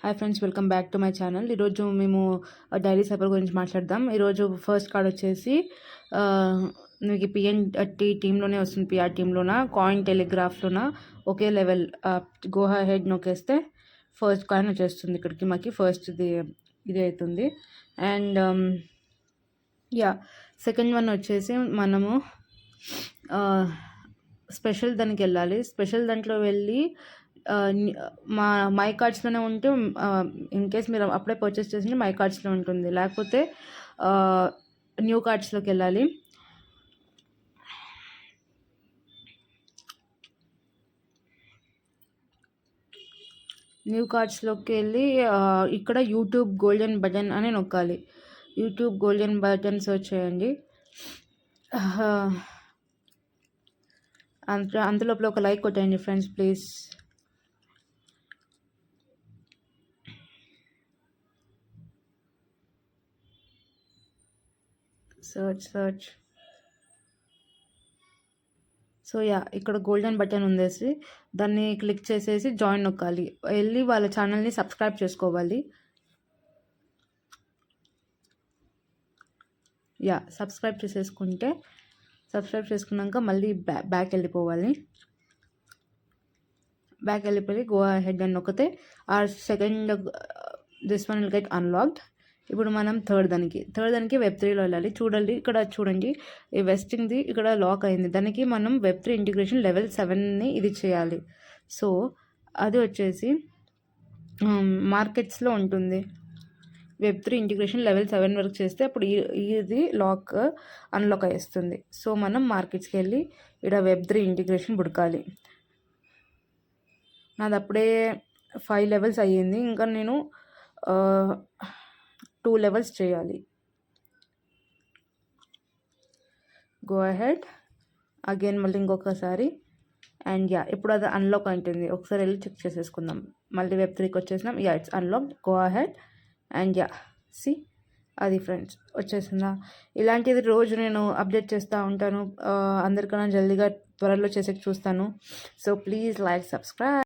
Hi friends, welcome back to my channel. ఈరోజు మేము daily cyper గురించి మాట్లాడదాం. ఈరోజు ఫస్ట్ కార్డ్ వచ్చేసి మీకు పిఎన్టీ టీంలోనే వస్తుంది. పిఆర్ టీంలోన కాయిన్ టెలిగ్రాఫ్లోన ఒకే లెవెల్ గో హెడ్ నొక్కేస్తే ఫస్ట్ కాయిన్ వచ్చేస్తుంది. ఇక్కడికి మాకు ఫస్ట్ ఇది అవుతుంది. అండ్ సెకండ్ వన్ వచ్చేసి మనము స్పెషల్ దానికి వెళ్ళాలి. స్పెషల్ దాంట్లో వెళ్ళి మా మై కార్డ్స్లోనే ఉంటే ఇన్ కేస్ మీరు అప్పుడే పర్చేస్ చేసి మై కార్డ్స్లో ఉంటుంది, లేకపోతే న్యూ కార్డ్స్లోకి వెళ్ళాలి. న్యూ కార్డ్స్లోకి వెళ్ళి ఇక్కడ యూట్యూబ్ గోల్డెన్ బటన్ అని నొక్కాలి. యూట్యూబ్ గోల్డెన్ బటన్ సర్చ్ చేయండి. అంతలోపల ఒక లైక్ కొట్టండి ఫ్రెండ్స్ ప్లీజ్. సర్చ్ సో ఇక్కడ గోల్డెన్ బటన్ ఉందేసి దాన్ని క్లిక్ చేసేసి జాయిన్ నొక్కాలి. వెళ్ళి వాళ్ళ ఛానల్ని సబ్స్క్రైబ్ చేసుకోవాలి. సబ్స్క్రైబ్ చేసుకున్నాక మళ్ళీ బ్యాక్ వెళ్ళిపోవాలి. బ్యాక్ వెళ్ళిపోయి గో హెడ్ అని నొక్కితే second this one will get unlocked. ఇప్పుడు మనం థర్డ్ దానికి వెబ్3లో వెళ్ళాలి. చూడండి ఈ వెస్టింగ్ది ఇక్కడ లాక్ అయింది. దానికి మనం వెబ్3 ఇంటిగ్రేషన్ లెవెల్ 7ని ఇది చేయాలి. సో అది వచ్చేసి మార్కెట్స్లో ఉంటుంది. వెబ్3 ఇంటిగ్రేషన్ లెవెల్ 7 వరకు చేస్తే అప్పుడు ఇది అన్లాక్ అయ్యేస్తుంది. సో మనం మార్కెట్స్కి వెళ్ళి ఇక్కడ వెబ్3 ఇంటిగ్రేషన్ బుడకాలి. నాది అప్పుడే 5 లెవెల్స్ అయ్యింది. ఇంకా నేను 2 లెవెల్స్ చేయాలి. గో అహెడ్ అగైన్ మళ్ళీ ఇంకొకసారి. అండ్ ఇప్పుడు అది అన్లాక్ ఉంటుంది. ఒకసారి వెళ్ళి చెక్ చేసేసుకుందాం. మళ్ళీ వెబ్3కి వచ్చేసినాం. It's unlock. Go ahead and see అది ఫ్రెండ్స్ వచ్చేసిందా. ఇలాంటిది రోజు నేను అప్డేట్ చేస్తూ ఉంటాను. అందరికన్నా జల్దీగా త్వరలో చేసేకి చూస్తాను. So please like, subscribe.